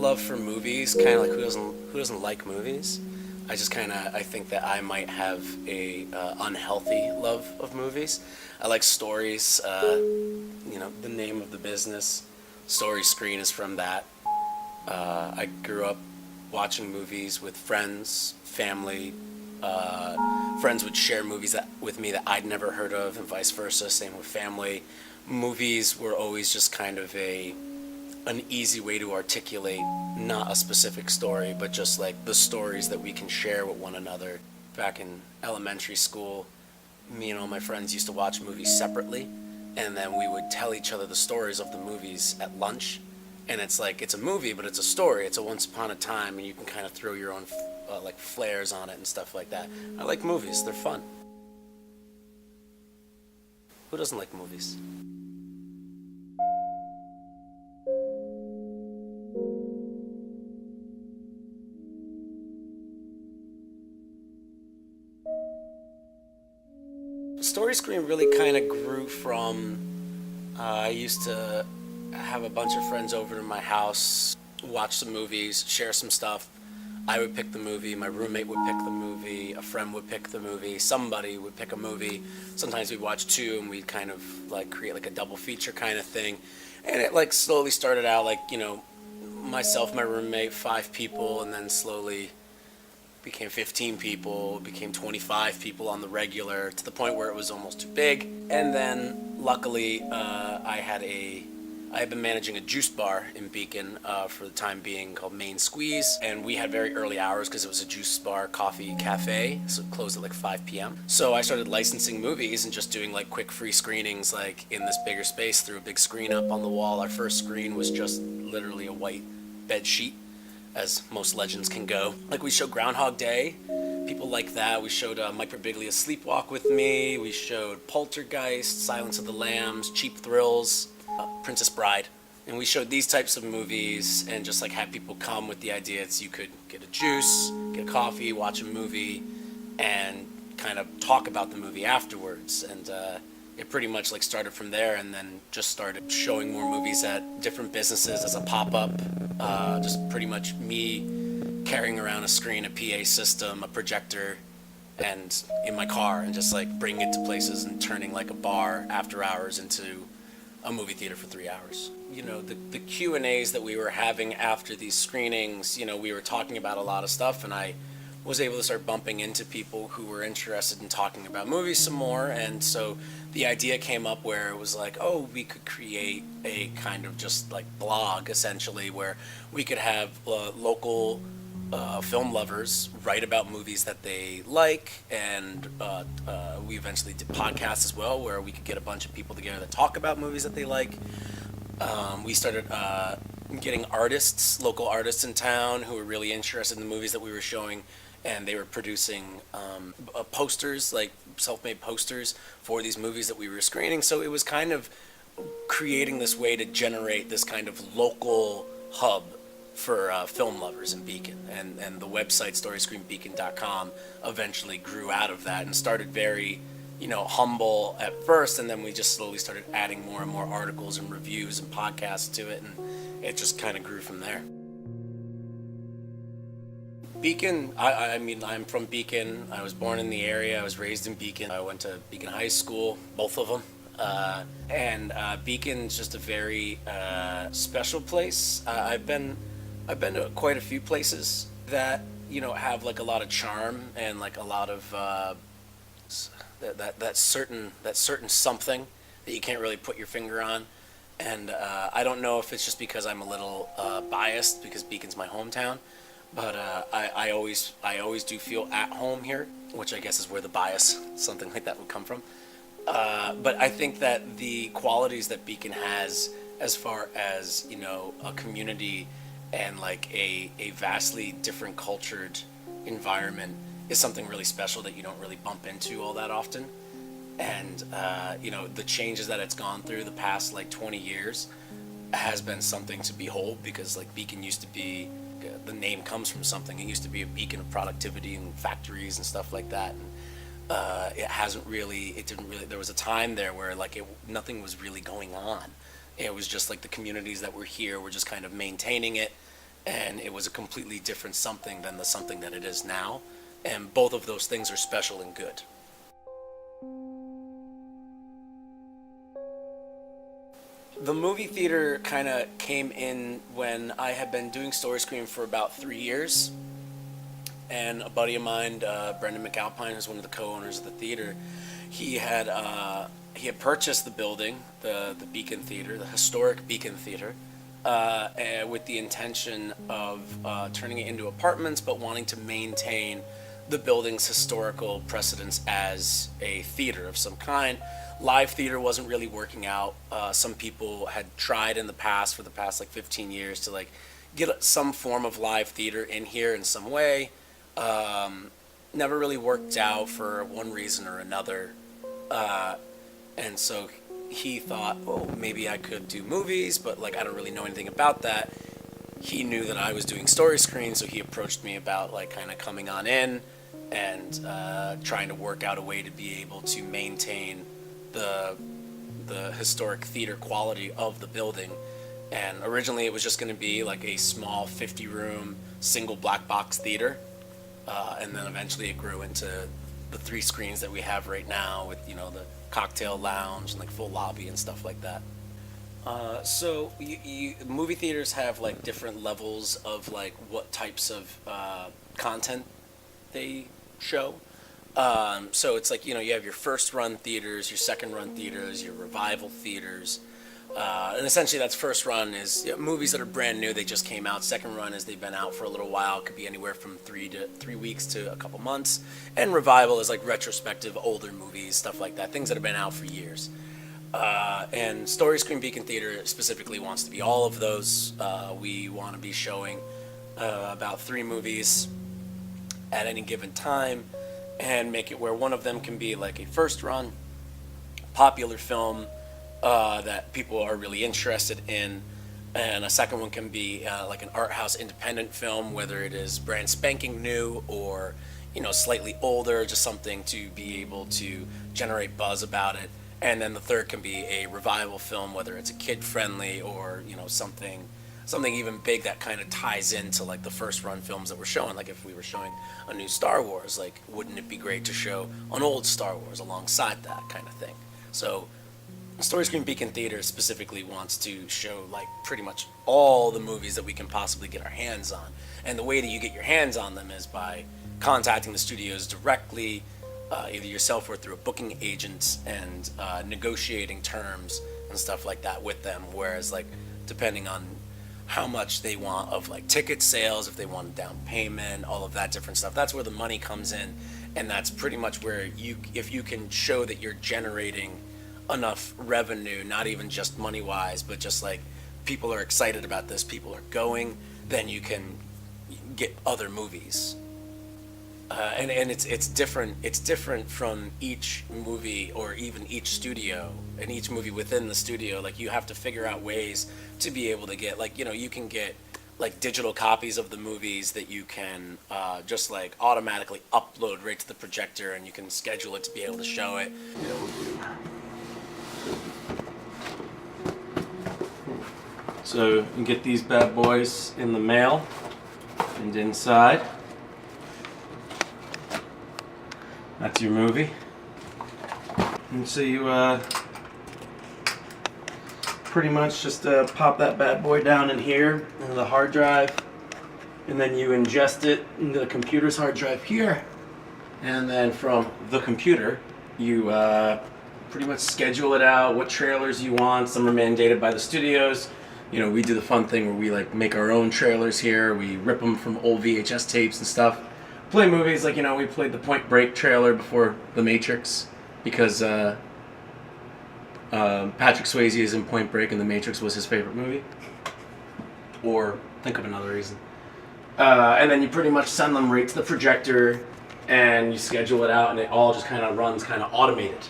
love for movies, kind of like who doesn't like movies? I think that I might have a unhealthy love of movies. I like stories. The name of the business, Story Screen, is from that. I grew up watching movies with friends, family. Friends would share movies with me that I'd never heard of, and vice versa. Same with family. Movies were always just kind of an easy way to articulate not a specific story, but just like the stories that we can share with one another. Back in elementary school, me and all my friends used to watch movies separately, and then we would tell each other the stories of the movies at lunch. And it's like, it's a movie, but it's a story. It's a once upon a time, and you can kind of throw your own like flares on it and stuff like that. I like movies. They're fun. Who doesn't like movies? Story Screen really kind of grew from, I used to have a bunch of friends over to my house, watch some movies, share some stuff. I would pick the movie, my roommate would pick the movie, a friend would pick the movie, somebody would pick a movie. Sometimes we'd watch two and we'd kind of like create like a double feature kind of thing. And it like slowly started out like, myself, my roommate, 5 people, and then slowly became 15 people, became 25 people on the regular, to the point where it was almost too big. And then luckily I had been managing a juice bar in Beacon for the time being, called Main Squeeze, and we had very early hours because it was a juice bar, coffee, cafe, so it closed at like 5 p.m. So I started licensing movies and just doing like quick free screenings like in this bigger space through a big screen up on the wall. Our first screen was just literally a white bed sheet, as most legends can go. Like we showed Groundhog Day, people like that. We showed Mike Birbiglia's Sleepwalk with Me. We showed Poltergeist, Silence of the Lambs, Cheap Thrills, Princess Bride. And we showed these types of movies and just like had people come with the idea it's you could get a juice, get a coffee, watch a movie, and kind of talk about the movie afterwards. And it pretty much like started from there, and then just started showing more movies at different businesses as a pop-up. Just pretty much me carrying around a screen, a PA system, a projector, and in my car, and just like bringing it to places and turning like a bar after hours into a movie theater for 3 hours. The Q&As that we were having after these screenings, we were talking about a lot of stuff, and I was able to start bumping into people who were interested in talking about movies some more. And so the idea came up where it was like, oh, we could create a kind of just like blog, essentially, where we could have local film lovers write about movies that they like, and we eventually did podcasts as well, where we could get a bunch of people together that talk about movies that they like. We started getting local artists in town who were really interested in the movies that we were showing, and they were producing posters, like self-made posters for these movies that we were screening. So it was kind of creating this way to generate this kind of local hub for film lovers in Beacon, and the website storyscreenbeacon.com eventually grew out of that and started very humble at first, and then we just slowly started adding more and more articles and reviews and podcasts to it, and it just kind of grew from there. Beacon, I'm from Beacon. I was born in the area. I was raised in Beacon. I went to Beacon High School, both of them. And Beacon's just a very special place. I've been to quite a few places that have like a lot of charm and like a lot of that certain something that you can't really put your finger on. And I don't know if it's just because I'm a little biased because Beacon's my hometown, but I always do feel at home here, which I guess is where the bias, something like that, would come from. But I think that the qualities that Beacon has, as far as a community and like a vastly different cultured environment, is something really special that you don't really bump into all that often. And the changes that it's gone through the past like 20 years has been something to behold, because like Beacon used to be, the name comes from something. It used to be a beacon of productivity and factories and stuff like that. And it didn't really, there was a time there where like nothing was really going on. It was just like the communities that were here were just kind of maintaining it and it was a completely different something than the something that it is now. And both of those things are special and good. The movie theater kind of came in when I had been doing Story Scream for about 3 years. And a buddy of mine, Brendan McAlpine, who's one of the co-owners of the theater, he had purchased the building, the Beacon Theater, the historic Beacon Theater, with the intention of turning it into apartments, but wanting to maintain the building's historical precedence as a theater of some kind. Live theater wasn't really working out. Some people had tried in the past, for the past like 15 years, to like get some form of live theater in here in some way. Never really worked out for one reason or another. And so he thought, oh, maybe I could do movies, but like I don't really know anything about that. He knew that I was doing Story Screen, so he approached me about like kind of coming on in and trying to work out a way to be able to maintain the historic theater quality of the building. And originally it was just going to be like a small 50-room single black box theater, and then eventually it grew into the 3 screens that we have right now, with the cocktail lounge and like full lobby and stuff like that. So movie theaters have like different levels of like what types of content they show. So it's like, you have your first run theaters, your second run theaters, your revival theaters. And essentially that's first run is movies that are brand new, they just came out. Second run is they've been out for a little while, could be anywhere from 3 weeks to a couple months. And revival is like retrospective, older movies, stuff like that, things that have been out for years. And Story Screen Beacon Theater specifically wants to be all of those. We want to be showing about 3 movies at any given time, and make it where one of them can be like a first run popular film that people are really interested in, and a second one can be like an art house independent film, whether it is brand spanking new or slightly older, just something to be able to generate buzz about it. And then the third can be a revival film, whether it's a kid friendly or something even big that kind of ties into like the first run films that we're showing. Like if we were showing a new Star Wars, like wouldn't it be great to show an old Star Wars alongside that kind of thing? So Story Screen Beacon Theater specifically wants to show like pretty much all the movies that we can possibly get our hands on. And the way that you get your hands on them is by contacting the studios directly, either yourself or through a booking agent, and negotiating terms and stuff like that with them. Whereas like depending on how much they want of like ticket sales, if they want a down payment, all of that different stuff, that's where the money comes in. And that's pretty much where if you can show that you're generating enough revenue, not even just money wise, but just like people are excited about this, people are going, then you can get other movies. And it's different from each movie, or even each studio, and each movie within the studio. Like you have to figure out ways to be able to get like you can get like digital copies of the movies that you can just like automatically upload right to the projector, and you can schedule it to be able to show it. So you can get these bad boys in the mail, and inside that's your movie. And so you pretty much just pop that bad boy down in here into the hard drive, and then you ingest it into the computer's hard drive here, and then from the computer you pretty much schedule it out, what trailers you want. Some are mandated by the studios. We do the fun thing where we like make our own trailers here. We rip them from old VHS tapes and stuff. Play movies like, we played the Point Break trailer before The Matrix, because Patrick Swayze is in Point Break and The Matrix was his favorite movie. Or think of another reason. And then you pretty much send them right to the projector, and you schedule it out, and it all just kind of runs kind of automated.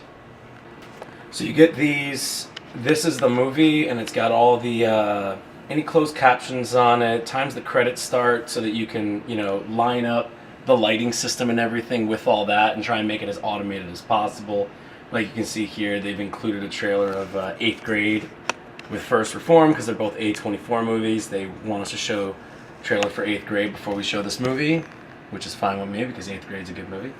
So you get these. This is the movie, and it's got all the any closed captions on it, times the credits start, so that you can line up the lighting system and everything with all that, and try and make it as automated as possible. Like you can see here, they've included a trailer of 8th Grade with First Reform, because they're both A24 movies. They want us to show trailer for 8th grade before we show this movie, which is fine with me because 8th grade's a good movie.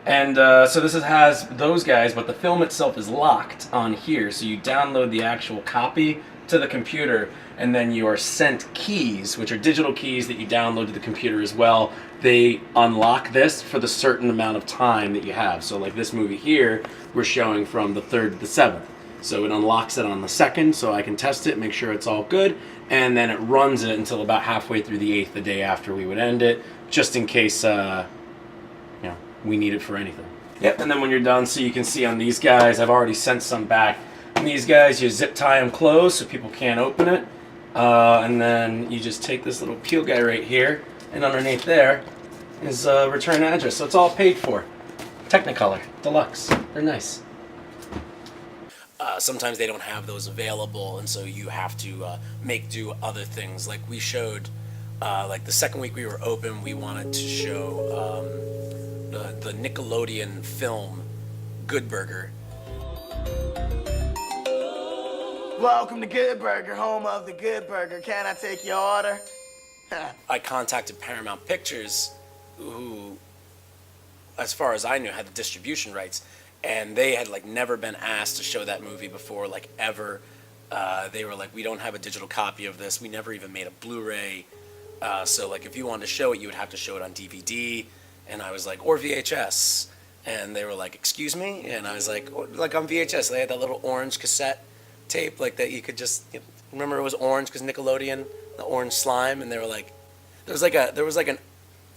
And so this has those guys, but the film itself is locked on here. So you download the actual copy to the computer, and then you are sent keys, which are digital keys that you download to the computer as well. They unlock this for the certain amount of time that you have. So like this movie here, we're showing from the 3rd to the 7th. So it unlocks it on the 2nd, so I can test it, make sure it's all good, and then it runs it until about halfway through the 8th, the day after we would end it, just in case we need it for anything. Yep, and then when you're done, so you can see on these guys, I've already sent some back. And these guys, you zip tie them closed so people can't open it. And then you just take this little peel guy right here, and underneath there is return address. So it's all paid for. Technicolor, deluxe. They're nice. Sometimes they don't have those available, and so you have to make do other things. Like we showed, like the second week we were open, we wanted to show the Nickelodeon film Good Burger. Welcome to Good Burger, home of the Good Burger. Can I take your order? I contacted Paramount Pictures, who, as far as I knew, had the distribution rights, and they had like never been asked to show that movie before, like ever. They were like, we don't have a digital copy of this. We never even made a Blu-ray. So like if you wanted to show it, you would have to show it on DVD. And I was like, or VHS. And they were like, excuse me? And I was like on VHS. They had that little orange cassette tape like that you could just, remember it was orange because Nickelodeon, the orange slime. And they were like, there was like a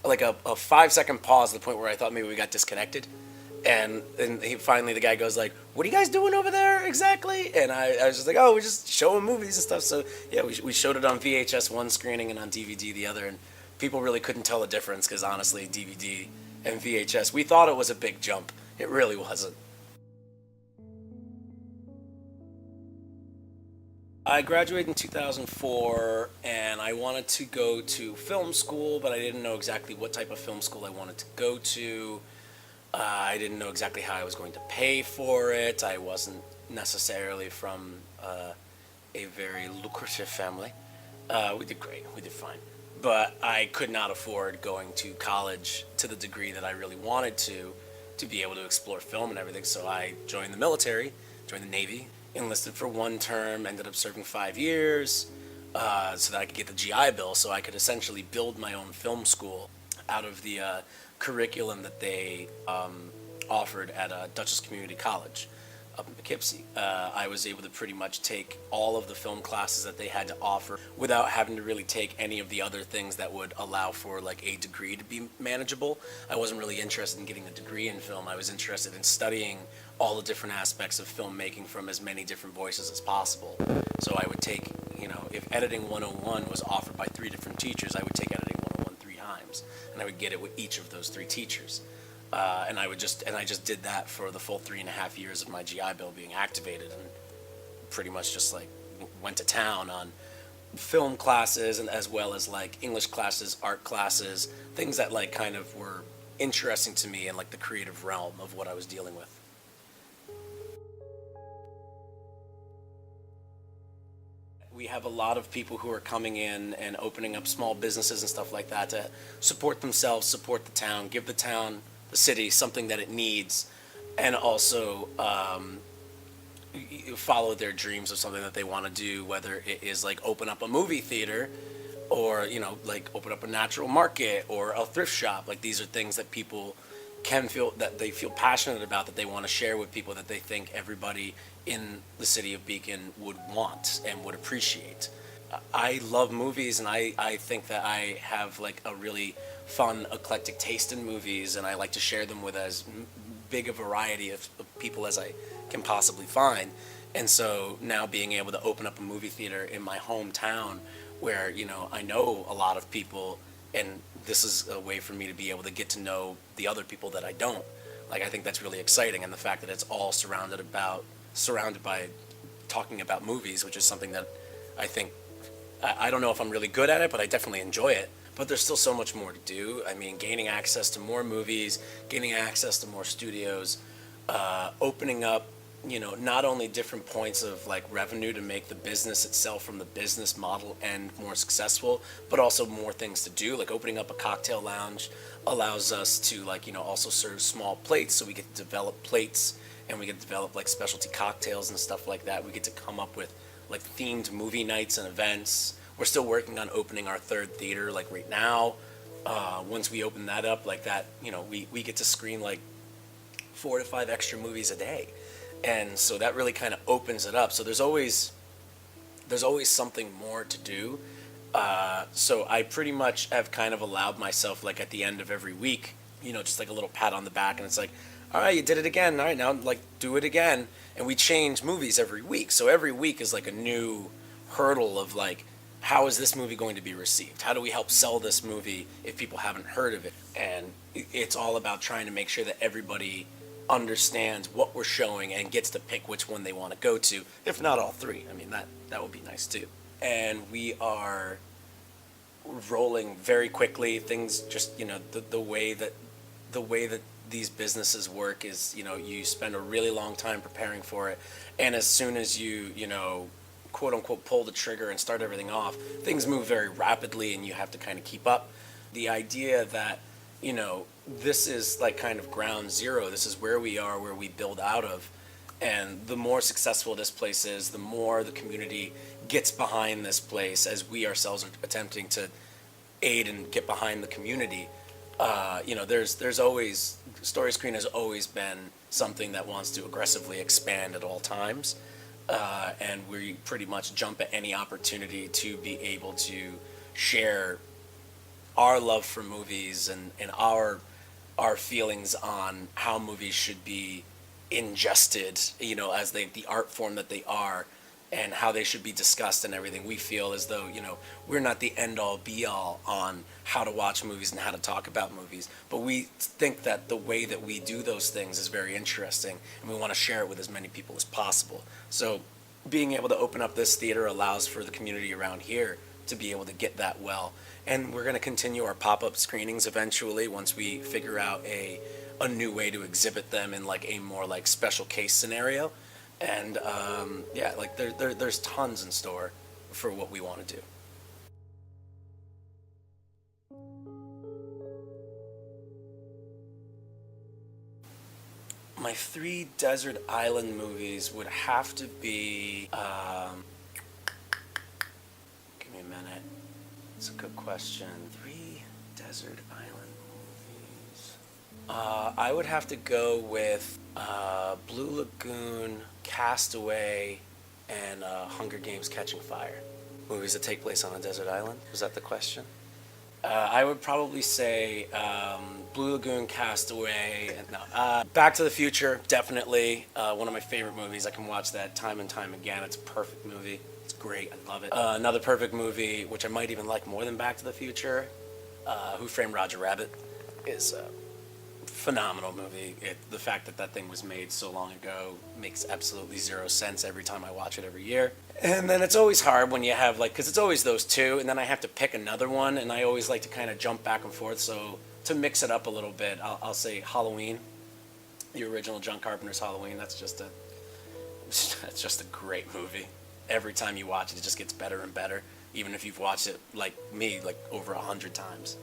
5-second pause at the point where I thought maybe we got disconnected. And finally the guy goes like, what are you guys doing over there exactly? And I was just like, oh, we're just showing movies and stuff. So yeah, we showed it on VHS one screening and on DVD the other. And people really couldn't tell the difference because honestly, DVD and VHS, we thought it was a big jump. It really wasn't. I graduated in 2004 and I wanted to go to film school, but I didn't know exactly what type of film school I wanted to go to. I didn't know exactly how I was going to pay for it. I wasn't necessarily from a very lucrative family. We did great. We did fine. But I could not afford going to college to the degree that I really wanted to be able to explore film and everything. So I joined the military, joined the Navy, enlisted for 1 term, ended up serving 5 years so that I could get the GI Bill, so I could essentially build my own film school out of the curriculum that they offered at Dutchess Community College up in Poughkeepsie. I was able to pretty much take all of the film classes that they had to offer without having to really take any of the other things that would allow for like a degree to be manageable. I wasn't really interested in getting a degree in film. I was interested in studying all the different aspects of filmmaking from as many different voices as possible. So I would take, if editing 101 was offered by 3 different teachers, I would take editing 101 3 times, and I would get it with each of those 3 teachers. And I just did that for the full 3.5 years of my GI Bill being activated, and pretty much just like went to town on film classes and as well as like English classes, art classes, things that like kind of were interesting to me in like the creative realm of what I was dealing with. We have a lot of people who are coming in and opening up small businesses and stuff like that to support themselves, support the town, give the town, the city, something that it needs, and also follow their dreams of something that they want to do, whether it is like open up a movie theater or, like open up a natural market or a thrift shop. Like these are things that people can feel, that they feel passionate about, that they want to share with people, that they think everybody in the city of Beacon would want and would appreciate. I love movies, and I think that I have like a really fun, eclectic taste in movies, and I like to share them with as big a variety of people as I can possibly find. And so now being able to open up a movie theater in my hometown where, I know a lot of people, and this is a way for me to be able to get to know the other people that I don't. Like, I think that's really exciting, and the fact that it's all surrounded by talking about movies, which is something that I think, I don't know if I'm really good at it, but I definitely enjoy it. But there's still so much more to do. I mean, gaining access to more movies, gaining access to more studios, opening up not only different points of like revenue to make the business itself from the business model and more successful, but also more things to do. Like opening up a cocktail lounge allows us to like, also serve small plates. So we get to develop plates and we get to develop like specialty cocktails and stuff like that. We get to come up with like themed movie nights and events. We're still working on opening our third theater like right now. Once we open that up like that, we get to screen like 4 to 5 extra movies a day. And so that really kind of opens it up. So there's always something more to do. So I pretty much have kind of allowed myself, like at the end of every week, just like a little pat on the back, and it's like, all right, you did it again. All right, now like do it again. And we change movies every week. So every week is like a new hurdle of like, how is this movie going to be received? How do we help sell this movie if people haven't heard of it? And it's all about trying to make sure that everybody understands what we're showing and gets to pick which one they want to go to, if not all three. I mean, that would be nice too. And we are rolling very quickly. Things just, the way that these businesses work is, you spend a really long time preparing for it, and as soon as you quote unquote pull the trigger and start everything off, things move very rapidly and you have to kind of keep up. The idea that this is like kind of ground zero. This is where we are, where we build out of. And the more successful this place is, the more the community gets behind this place as we ourselves are attempting to aid and get behind the community. There's always, Story Screen has always been something that wants to aggressively expand at all times. And we pretty much jump at any opportunity to be able to share our love for movies and our feelings on how movies should be ingested, as the art form that they are, and how they should be discussed and everything. We feel as though, we're not the end all be all on how to watch movies and how to talk about movies, but we think that the way that we do those things is very interesting, and we want to share it with as many people as possible. So being able to open up this theater allows for the community around here to be able to get that well. And we're going to continue our pop-up screenings eventually once we figure out a new way to exhibit them in like a more like special case scenario. And there's tons in store for what we want to do. My 3 desert island movies would have to be give me a minute. It's a good question. 3 desert island movies. I would have to go with Blue Lagoon, Castaway, and Hunger Games: Catching Fire. Movies that take place on a desert island. Was that the question? I would probably say Blue Lagoon, Castaway, and Back to the Future, definitely. One of my favorite movies. I can watch that time and time again. It's a perfect movie. It's great. I love it. Another perfect movie, which I might even like more than Back to the Future, Who Framed Roger Rabbit, is a phenomenal movie. The fact that thing was made so long ago makes absolutely zero sense every time I watch it every year. And then it's always hard when you have because it's always those two, and then I have to pick another one, and I always like to kind of jump back and forth. So to mix it up a little bit, I'll say Halloween, the original John Carpenter's Halloween. That's just a great movie. Every time you watch it, it just gets better and better, even if you've watched it like me, like over 100 times.